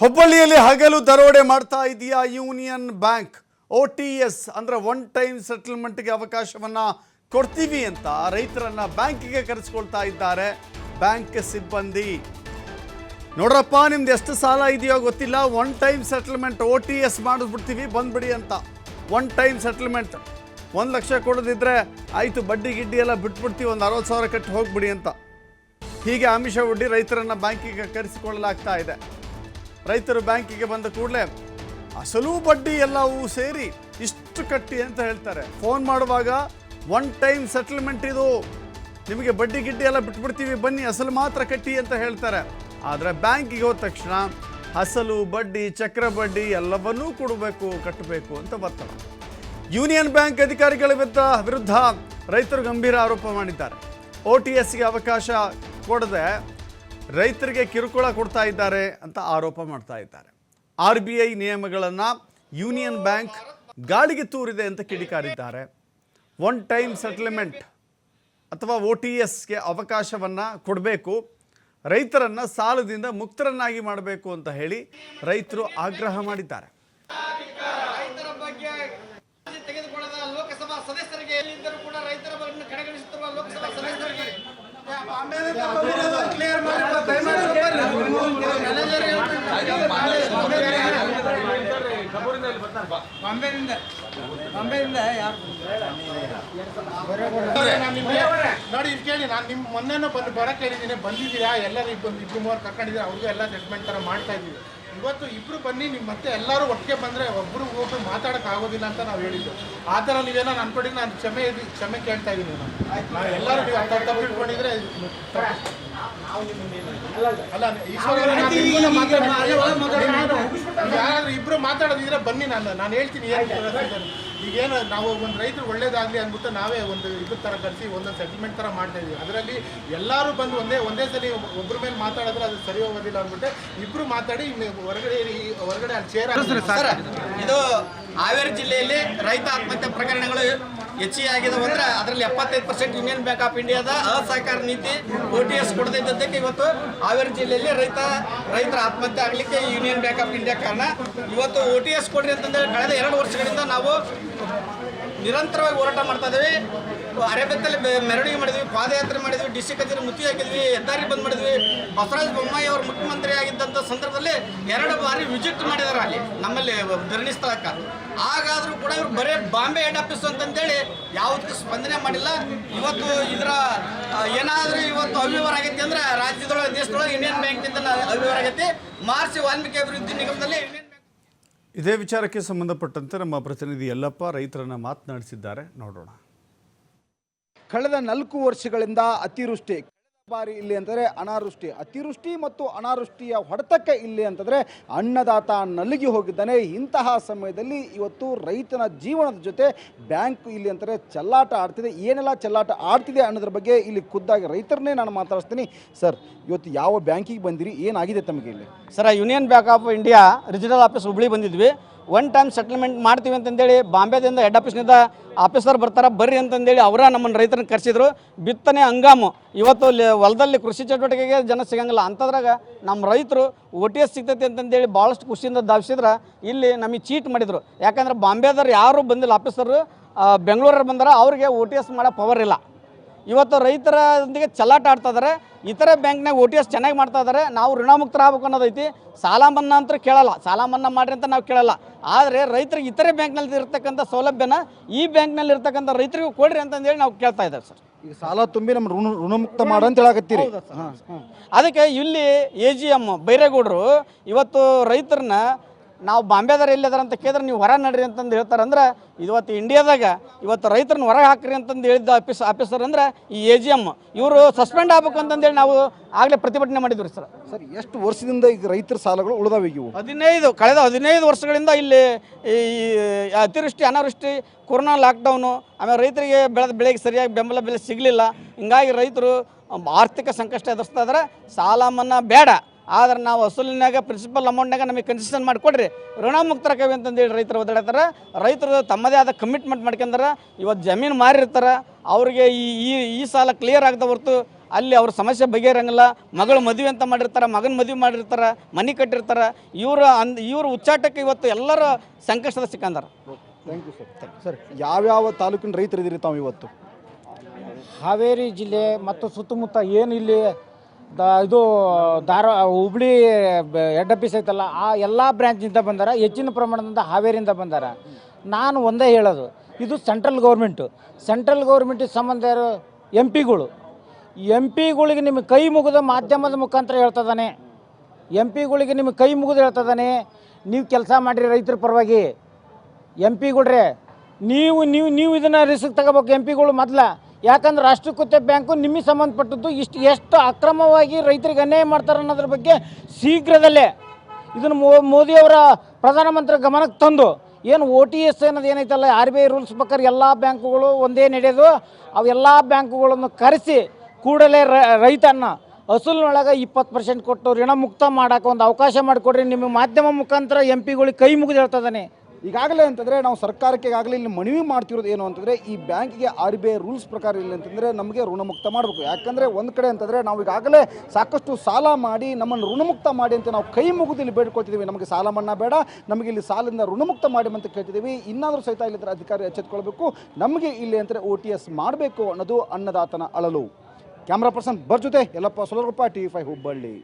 ಹುಬ್ಬಳ್ಳಿಯಲ್ಲಿ ಹಗಲು ದರೋಡೆ ಮಾಡ್ತಾ ಇದೆಯಾ ಯೂನಿಯನ್ ಬ್ಯಾಂಕ್. OTS ಅಂದ್ರೆ ಒನ್ ಟೈಮ್ ಸೆಟಲ್ಮೆಂಟ್ಗೆ ಅವಕಾಶವನ್ನ ಕೊಡ್ತೀವಿ ಅಂತ ರೈತರನ್ನ ಬ್ಯಾಂಕಿಗೆ ಕರೆಸಿಕೊಳ್ತಾ ಇದ್ದಾರೆ ಬ್ಯಾಂಕ್ ಸಿಬ್ಬಂದಿ. ನೋಡ್ರಪ್ಪ, ನಿಮ್ದು ಎಷ್ಟು ಸಾಲ ಇದೆಯೋ ಗೊತ್ತಿಲ್ಲ, ಒನ್ ಟೈಮ್ ಸೆಟಲ್ಮೆಂಟ್ OTS ಮಾಡಿಸ್ಬಿಡ್ತೀವಿ, ಬಂದ್ಬಿಡಿ ಅಂತ. ಒನ್ ಟೈಮ್ ಸೆಟಲ್ಮೆಂಟ್ 1 ಲಕ್ಷ ಕೊಡೋದಿದ್ರೆ ಆಯಿತು, ಬಡ್ಡಿ ಗಿಡ್ಡಿ ಎಲ್ಲ ಬಿಟ್ಬಿಡ್ತೀವಿ, ಒಂದು 60,000 ಕಟ್ಟಿ ಹೋಗ್ಬಿಡಿ ಅಂತ. ಹೀಗೆ ಆಮಿಷ ಒಡ್ಡಿ ರೈತರನ್ನ ಬ್ಯಾಂಕಿಗೆ ಕರೆಸಿಕೊಳ್ಳಲಾಗ್ತಾ ಇದೆ. ರೈತರು ಬ್ಯಾಂಕಿಗೆ ಬಂದ ಕೂಡಲೇ ಅಸಲು ಬಡ್ಡಿ ಎಲ್ಲವೂ ಸೇರಿ ಇಷ್ಟು ಕಟ್ಟಿ ಅಂತ ಹೇಳ್ತಾರೆ. ಫೋನ್ ಮಾಡುವಾಗ ಒನ್ ಟೈಮ್ ಸೆಟಲ್ಮೆಂಟ್ ಇದು, ನಿಮಗೆ ಬಡ್ಡಿ ಗಿಡ್ಡಿ ಎಲ್ಲ ಬಿಟ್ಬಿಡ್ತೀವಿ, ಬನ್ನಿ ಅಸಲು ಮಾತ್ರ ಕಟ್ಟಿ ಅಂತ ಹೇಳ್ತಾರೆ. ಆದರೆ ಬ್ಯಾಂಕಿಗೆ ಹೋದ ತಕ್ಷಣ ಅಸಲು ಬಡ್ಡಿ ಚಕ್ರ ಬಡ್ಡಿ ಎಲ್ಲವನ್ನೂ ಕಟ್ಟಬೇಕು ಅಂತ ಒತ್ತಡ. ಯೂನಿಯನ್ ಬ್ಯಾಂಕ್ ಅಧಿಕಾರಿಗಳ ವಿರುದ್ಧ ರೈತರು ಗಂಭೀರ ಆರೋಪ ಮಾಡಿದ್ದಾರೆ. OTSಗೆ ಅವಕಾಶ ಕೊಡದೆ ರೈತರಿಗೆ ಕಿರುಕುಳ ಕೊಡ್ತಾ ಇದ್ದಾರೆ ಅಂತ ಆರೋಪ ಮಾಡ್ತಾ ಇದ್ದಾರೆ. RBI ನಿಯಮಗಳನ್ನು ಯೂನಿಯನ್ ಬ್ಯಾಂಕ್ ಗಾಳಿಗೆ ತೂರಿದೆ ಅಂತ ಕಿಡಿಕಾರಿದ್ದಾರೆ. ಒನ್ ಟೈಮ್ ಸೆಟಲ್ಮೆಂಟ್ ಅಥವಾ OTSಗೆ ಅವಕಾಶವನ್ನು ಕೊಡಬೇಕು, ರೈತರನ್ನು ಸಾಲದಿಂದ ಮುಕ್ತರನ್ನಾಗಿ ಮಾಡಬೇಕು ಅಂತ ಹೇಳಿ ರೈತರು ಆಗ್ರಹ ಮಾಡಿದ್ದಾರೆ. ನೋಡಿ ಇದು ಕೇಳಿ, ನಾನು ನಿಮ್ಮ ಮೊನ್ನೆನೂ ಬರಕ್ಕೆ ಹೇಳಿದ್ದೀನಿ, ಬಂದಿದ್ದೀರಾ ಎಲ್ಲರೂ ಇಬ್ಬರು ಮೂವರು ಕರ್ಕೊಂಡಿದ್ದೀರಾ, ಅವ್ರಿಗೂ ಎಲ್ಲ ಸೆಟ್ಲ್ಮೆಂಟ್ ಥರ ಮಾಡ್ತಾ ಇದ್ದೀವಿ. ಇವತ್ತು ಇಬ್ಬರು ಬನ್ನಿ, ನೀವು ಮತ್ತೆ ಎಲ್ಲರೂ ಒಟ್ಟಿಗೆ ಬಂದರೆ ಒಬ್ಬರು ಮಾತಾಡೋಕೆ ಆಗೋದಿಲ್ಲ ಅಂತ ನಾವು ಹೇಳಿದ್ದು. ಆ ಥರ ನೀವೇನೋ ಅನ್ಕೊಂಡಿದ್ದು ನಾನು ಕ್ಷಮೆ ಕೇಳ್ತಾ ಇದ್ದೀನಿ. ನಾವು ಎಲ್ಲರೂ ನೀವು ತಪ್ಪು ಇಟ್ಕೊಂಡಿದ್ರೆ ಅಲ್ಲ, ಯಾರಾದ್ರೂ ಇಬ್ಬರು ಮಾತಾಡೋದಿದ್ರೆ ಬನ್ನಿ, ನಾನು ಹೇಳ್ತೀನಿ ಈಗೇನು ನಾವು ಒಂದು ರೈತರು ಒಳ್ಳೇದಾಗಲಿ ಅಂದ್ಬಿಟ್ಟು ನಾವೇ ಒಂದು ಇದ್ರ ಥರ ಕರೆಸಿ ಒಂದೊಂದು ಸೆಟಲ್ಮೆಂಟ್ ಥರ ಮಾಡ್ತಾ ಇದ್ದೀವಿ. ಅದರಲ್ಲಿ ಎಲ್ಲರೂ ಬಂದು ಒಂದೇ ಸಲ ಒಬ್ಬರ ಮೇಲೆ ಮಾತಾಡಿದ್ರೆ ಅದು ಸರಿ ಹೋಗೋದಿಲ್ಲ ಅಂದ್ಬಿಟ್ಟು ಇಬ್ಬರು ಮಾತಾಡಿ ಹೊರಗಡೆ ಅಲ್ಲಿ ಚೇರ್. ಇದು ಹಾವೇರಿ ಜಿಲ್ಲೆಯಲ್ಲಿ ರೈತ ಆತ್ಮಹತ್ಯೆ ಪ್ರಕರಣಗಳು ಹೆಚ್ಚಿಗೆ ಆಗಿದಾವೆ ಅಂದರೆ ಅದರಲ್ಲಿ 75% ಯೂನಿಯನ್ ಬ್ಯಾಂಕ್ ಆಫ್ ಇಂಡಿಯಾದ ಅಸಹಕಾರ ನೀತಿ OTS ಕೊಡದೇ ಇದ್ದದ್ದಕ್ಕೆ ಇವತ್ತು ಹಾವೇರಿ ಜಿಲ್ಲೆಯಲ್ಲಿ ರೈತರ ಆತ್ಮಹತ್ಯೆ ಆಗಲಿಕ್ಕೆ ಯೂನಿಯನ್ ಬ್ಯಾಂಕ್ ಆಫ್ ಇಂಡಿಯಾ ಕಾರಣ. ಇವತ್ತು OTS ಕೊಡ್ರಿ ಅಂತಂದರೆ ಕಳೆದ 2 ವರ್ಷಗಳಿಂದ ನಾವು ನಿರಂತರವಾಗಿ ಹೋರಾಟ ಮಾಡ್ತಾ ಇದ್ದೀವಿ. ಅರೆಬೆತ್ತಲ್ಲಿ ಮೆರವಣಿಗೆ ಮಾಡಿದ್ವಿ, ಪಾದಯಾತ್ರೆ ಮಾಡಿದ್ವಿ, DC ಕಚೇರಿ ಮುತ್ತಿ ಹಾಕಿದ್ವಿ, ಹೆದ್ದಾರಿ ಬಂದ್ ಮಾಡಿದ್ವಿ. ಬಸವರಾಜ ಬೊಮ್ಮಾಯಿ ಅವರು ಮುಖ್ಯಮಂತ್ರಿ ಆಗಿದ್ದಂಥ ಸಂದರ್ಭದಲ್ಲಿ 2 ಬಾರಿ ವಿಸಿಟ್ ಮಾಡಿದಾರೆ ಅಲ್ಲಿ ನಮ್ಮಲ್ಲಿ ಧರಣಿ ಸ್ಥಳಕ್ಕೆ. ಹಾಗಾದರೂ ಕೂಡ ಇವರು ಬರೀ ಬಾಂಬೆ ಹೆಡ್ ಆಫೀಸ್ ಅಂತಂದೇಳಿ ಯಾವುದಕ್ಕೂ ಸ್ಪಂದನೆ ಮಾಡಿಲ್ಲ. ಇವತ್ತು ಇದರ ಏನಾದರೂ ಇವತ್ತು ಅವ್ಯವಹಾರ ಆಗೈತಿ ಅಂದರೆ ರಾಜ್ಯದೊಳಗೆ ದೇಶದೊಳಗೆ ಯೂನಿಯನ್ ಬ್ಯಾಂಕ್ನಿಂದ ಅವ್ಯವಹಾರ ಆಗೈತಿ. ಮಾರ್ಚ್ ವಾಲ್ಮೀಕಿ ಅಭಿವೃದ್ಧಿ ನಿಗಮದಲ್ಲಿ ಇದೇ ವಿಚಾರಕ್ಕೆ ಸಂಬಂಧಪಟ್ಟಂತೆ ನಮ್ಮ ಪ್ರತಿನಿಧಿ ಯಲ್ಲಪ್ಪ ರೈತರನ್ನ ಮಾತನಾಡಿಸಿದ್ದಾರೆ, ನೋಡೋಣ. ಕಳೆದ 4 ವರ್ಷಗಳಿಂದ ಅತಿವೃಷ್ಟಿ, ಬಾರಿ ಇಲ್ಲಿ ಅಂತಂದರೆ ಅನಾವೃಷ್ಟಿ, ಅತಿವೃಷ್ಟಿ ಮತ್ತು ಅನಾವೃಷ್ಟಿಯ ಹೊಡೆತಕ್ಕೆ ಇಲ್ಲಿ ಅಂತಂದರೆ ಅನ್ನದಾತ ನಲುಗಿ ಹೋಗಿದ್ದಾನೆ. ಇಂತಹ ಸಮಯದಲ್ಲಿ ಇವತ್ತು ರೈತನ ಜೀವನದ ಜೊತೆ ಬ್ಯಾಂಕ್ ಇಲ್ಲಿ ಅಂತಾರೆ ಚೆಲ್ಲಾಟ ಆಡ್ತಿದೆ. ಏನೆಲ್ಲ ಚೆಲ್ಲಾಟ ಆಡ್ತಿದೆ ಅನ್ನೋದ್ರ ಬಗ್ಗೆ ಇಲ್ಲಿ ಖುದ್ದಾಗಿ ರೈತರನ್ನೇ ನಾನು ಮಾತಾಡಿಸ್ತೀನಿ. ಸರ್, ಇವತ್ತು ಯಾವ ಬ್ಯಾಂಕಿಗೆ ಬಂದಿರಿ, ಏನಾಗಿದೆ ತಮಗೆ ಇಲ್ಲಿ? Sir, Union Bank of India regional office Hubli ಬಂದಿದ್ವಿ. ಒನ್ ಟೈಮ್ ಸೆಟಲ್ಮೆಂಟ್ ಮಾಡ್ತೀವಿ ಅಂತಂದೇಳಿ ಬಾಂಬೆದಿಂದ ಹೆಡ್ ಆಫೀಸ್ನಿಂದ ಆಫೀಸರ್ ಬರ್ತಾರೆ, ಬರ್ರಿ ಅಂತಂದೇಳಿ ಅವರ ನಮ್ಮನ್ನು ರೈತರನ್ನ ಕರೆಸಿದ್ರು. ಬಿತ್ತನೆ ಹಂಗಾಮು ಇವತ್ತು ಹೊಲದಲ್ಲಿ ಕೃಷಿ ಚಟುವಟಿಕೆಗೆ ಜನ ಸಿಗಂಗಿಲ್ಲ. ಅಂಥದ್ರಾಗ ನಮ್ಮ ರೈತರು OTS ಸಿಗ್ತೈತಿ ಅಂತಂದೇಳಿ ಭಾಳಷ್ಟು ಖುಷಿಯಿಂದ ಧಾವಿಸಿದ್ರೆ ಇಲ್ಲಿ ನಮಗೆ ಚೀಟ್ ಮಾಡಿದರು. ಯಾಕಂದ್ರೆ ಬಾಂಬೆದವ್ರು ಯಾರೂ ಬಂದಿಲ್ಲ, ಆಫೀಸರು ಬೆಂಗಳೂರಲ್ಲಿ ಬಂದಾರ, ಅವ್ರಿಗೆ OTS ಮಾಡೋ ಪವರ್ ಇಲ್ಲ. ಇವತ್ತು ರೈತರೊಂದಿಗೆ ಚೆಲ್ಲಾಟ ಆಡ್ತಾ ಇದ್ದಾರೆ. ಇತರೆ ಬ್ಯಾಂಕ್ನಾಗ OTS ಚೆನ್ನಾಗಿ ಮಾಡ್ತಾ ಇದ್ದಾರೆ. ನಾವು ಋಣಮುಕ್ತರ ಆಗ್ಬೇಕು ಅನ್ನೋದೈತಿ. ಸಾಲ ಮನ್ನಾ ಅಂತ ಕೇಳಲ್ಲ, ಸಾಲ ಮನ್ನಾ ಮಾಡ್ರಿ ಅಂತ ನಾವು ಕೇಳಲ್ಲ. ಆದರೆ ರೈತರಿಗೆ ಇತರೆ ಬ್ಯಾಂಕ್ನಲ್ಲಿ ಇರ್ತಕ್ಕಂಥ ಸೌಲಭ್ಯನ ಈ ಬ್ಯಾಂಕ್ನಲ್ಲಿ ಇರ್ತಕ್ಕಂಥ ರೈತರಿಗೂ ಕೊಡ್ರಿ ಅಂತಂದೇಳಿ ನಾವು ಕೇಳ್ತಾ ಇದ್ದೇವೆ ಸರ್. ಈಗ ಸಾಲ ತುಂಬಿ ನಮ್ಮ ಋಣಮುಕ್ತ ಮಾಡು ಅಂತ ಹೇಳಕತ್ತೀರಿ. ಅದಕ್ಕೆ ಇಲ್ಲಿ AGM ಬೈರೇಗೌಡರು ಇವತ್ತು ರೈತರನ್ನ ನಾವು ಬಾಂಬೆದಾರ ಎಲ್ಲಿದಾರ ಅಂತ ಕೇಳಿದ್ರೆ ನೀವು ಹೊರ ನಡ್ರಿ ಅಂತಂದು ಹೇಳ್ತಾರೆ. ಅಂದ್ರೆ ಇವತ್ತು ಇಂಡಿಯಾದಾಗ ಇವತ್ತು ರೈತರನ್ನ ಹೊರಗೆ ಹಾಕ್ರಿ ಅಂತಂದು ಹೇಳಿದ್ದ ಆಫೀಸರ್ ಅಂದ್ರೆ ಈ AGM ಇವರು ಸಸ್ಪೆಂಡ್ ಆಗ್ಬೇಕು ಅಂತಂದೇಳಿ ನಾವು ಆಗಲೇ ಪ್ರತಿಭಟನೆ ಮಾಡಿದ್ವಿ ಸರ್. ಸರ್, ಎಷ್ಟು ವರ್ಷದಿಂದ ಈಗ ರೈತರ ಸಾಲಗಳು ಉಳಿದಾವೆ? ಇವು ಕಳೆದ 15 ವರ್ಷಗಳಿಂದ ಇಲ್ಲಿ ಈ ಅತಿವೃಷ್ಟಿ ಅನಾವೃಷ್ಟಿ, ಕೊರೋನಾ ಲಾಕ್ಡೌನು, ಆಮೇಲೆ ರೈತರಿಗೆ ಬೆಳೆದ ಬೆಳೆಗೆ ಸರಿಯಾಗಿ ಬೆಂಬಲ ಬೆಲೆ ಸಿಗಲಿಲ್ಲ. ಹಿಂಗಾಗಿ ರೈತರು ಆರ್ಥಿಕ ಸಂಕಷ್ಟ ಎದುರಿಸ್ತಾ ಇದ್ದಾರೆ. ಸಾಲ ಮನ್ನಾ ಬೇಡ, ಆದ್ರೆ ನಾವು ಅಸಲಿನಾಗ ಪ್ರಿನ್ಸಿಪಲ್ ಅಮೌಂಟ್ನಾಗ ನಮಗೆ ಕನ್ಸೆಷನ್ ಮಾಡಿಕೊಡ್ರಿ, ಋಣಮುಕ್ತರಕವಿ ಅಂತಂದೇಳಿ ರೈತರು ಒದ್ದಾಡ್ತಾರೆ. ರೈತರು ತಮ್ಮದೇ ಆದ ಕಮಿಟ್ಮೆಂಟ್ ಮಾಡ್ಕೊಂಡಾರ. ಇವತ್ತು ಜಮೀನು ಮಾರಿರ್ತಾರೆ, ಅವ್ರಿಗೆ ಈ ಸಾಲ ಕ್ಲಿಯರ್ ಆಗದ ಹೊರತು ಅಲ್ಲಿ ಅವ್ರ ಸಮಸ್ಯೆ ಬಗೆಹರಂಗಿಲ್ಲ. ಮಗಳು ಮದುವೆ ಅಂತ ಮಾಡಿರ್ತಾರೆ, ಮಗನ ಮದುವೆ ಮಾಡಿರ್ತಾರೆ, ಮನೆ ಕಟ್ಟಿರ್ತಾರೆ. ಇವ್ರ ಉಚ್ಚಾಟಕ್ಕೆ ಇವತ್ತು ಎಲ್ಲರ ಸಂಕಷ್ಟದ ಸಿಕ್ಕಂದಾರ. Thank you sir. ಸರ್, ಯಾವ್ಯಾವ ತಾಲೂಕಿನ ರೈತರು ಇದ್ದೀರಿ ತಾವು ಇವತ್ತು? ಹಾವೇರಿ ಜಿಲ್ಲೆ ಮತ್ತು ಸುತ್ತಮುತ್ತ ಏನು ಇಲ್ಲಿ ಇದು ಹುಬ್ಳಿ ಹೆಡ್ ಆಫೀಸ್ ಐತಲ್ಲ, ಆ ಎಲ್ಲ ಬ್ರ್ಯಾಂಚಿಂದ ಬಂದಾರ. ಹೆಚ್ಚಿನ ಪ್ರಮಾಣದಿಂದ ಹಾವೇರಿಯಿಂದ ಬಂದಾರ. ನಾನು ಒಂದೇ ಹೇಳೋದು, ಇದು ಸೆಂಟ್ರಲ್ ಗೌರ್ಮೆಂಟಿಗೆ ಸಂಬಂಧ ಇರೋ ಎಂ ಪಿಗಳಿಗೆ ನಿಮಗೆ ಕೈ ಮುಗಿದ ಮಾಧ್ಯಮದ ಮುಖಾಂತರ ಹೇಳ್ತದಾನೆ. ಎಂ ಪಿಗಳಿಗೆ ನಿಮಗೆ ಕೈ ಮುಗಿದು ಹೇಳ್ತದಾನೆ, ನೀವು ಕೆಲಸ ಮಾಡಿರಿ ರೈತರ ಪರವಾಗಿ. ಎಂ ಪಿಗಳ್ರೆ ನೀವು ಇದನ್ನು ರಿಸ್ಕ್ ತಗೋಬೇಕು. ಎಂ ಪಿಗಳು ಮೊದಲ, ಯಾಕಂದ್ರೆ ರಾಷ್ಟ್ರೀಕೃತ ಬ್ಯಾಂಕು ನಿಮಗೆ ಸಂಬಂಧಪಟ್ಟದ್ದು ಎಷ್ಟು ಅಕ್ರಮವಾಗಿ ರೈತರಿಗೆ ಅನ್ಯಾಯ ಮಾಡ್ತಾರೆ ಅನ್ನೋದ್ರ ಬಗ್ಗೆ ಶೀಘ್ರದಲ್ಲೇ ಇದನ್ನು ಮೋದಿಯವರ ಪ್ರಧಾನಮಂತ್ರಿ ಗಮನಕ್ಕೆ ತಂದು ಏನು OTS ಅನ್ನೋದು ಏನೈತಲ್ಲ, RBI ರೂಲ್ಸ್ ಪ್ರಕಾರ ಎಲ್ಲ ಬ್ಯಾಂಕುಗಳು ಒಂದೇ ನಡೆಯೋದು. ಅವೆಲ್ಲ ಬ್ಯಾಂಕುಗಳನ್ನು ಕರೆಸಿ ಕೂಡಲೇ ರೈತನ ಅಸಲಿನೊಳಗೆ 20% ಕೊಟ್ಟು ಋಣ ಮುಕ್ತ ಮಾಡೋಕೆ ಒಂದು ಅವಕಾಶ ಮಾಡಿಕೊಡ್ರಿ. ನಿಮ್ಮ ಮಾಧ್ಯಮ ಮುಖಾಂತರ ಎಂ ಪಿಗಳಿಗೆ ಕೈ ಮುಗಿದು ಹೇಳ್ತದಾನೆ. ಈಗಾಗಲೇ ಅಂತಂದರೆ ನಾವು ಸರ್ಕಾರಕ್ಕೆ ಈಗಾಗಲೇ ಇಲ್ಲಿ ಮನವಿ ಮಾಡ್ತಿರೋದು ಏನು ಅಂತಂದರೆ, ಈ ಬ್ಯಾಂಕಿಗೆ RBI ರೂಲ್ಸ್ ಪ್ರಕಾರ ಇಲ್ಲ ಅಂತಂದರೆ ನಮಗೆ ಋಣಮುಕ್ತ ಮಾಡಬೇಕು. ಯಾಕಂದರೆ ಒಂದು ಕಡೆ ಅಂತಂದರೆ ನಾವು ಈಗಾಗಲೇ ಸಾಕಷ್ಟು ಸಾಲ ಮಾಡಿ ನಮ್ಮನ್ನು ಋಣಮುಕ್ತ ಮಾಡಿ ಅಂತ ನಾವು ಕೈ ಮುಗಿದು ಇಲ್ಲಿ ಬೇಡ್ಕೊಳ್ತಿದ್ದೀವಿ. ನಮಗೆ ಸಾಲ ಮನ್ನಾ ಬೇಡ, ನಮಗೆ ಇಲ್ಲಿ ಸಾಲದಿಂದ ಋಣಮುಕ್ತ ಮಾಡಿ ಅಂತ ಕೇಳ್ತಿದ್ದೀವಿ. ಇನ್ನಾದರೂ ಸಹಿತ ಇಲ್ಲಿ ಅಧಿಕಾರಿ ಎಚ್ಚೆತ್ತುಕೊಳ್ಬೇಕು, ನಮಗೆ ಇಲ್ಲಿ ಅಂತಾರೆ OTS ಮಾಡಬೇಕು ಅನ್ನೋದು ಅನ್ನದಾತನ ಅಳಲು. ಕ್ಯಾಮ್ರಾ ಪರ್ಸನ್ ಜೊತೆ ಯಲ್ಲಪ್ಪ ಸೊಲರಗೊಪ್ಪ, TV5 ಹುಬ್ಬಳ್ಳಿ.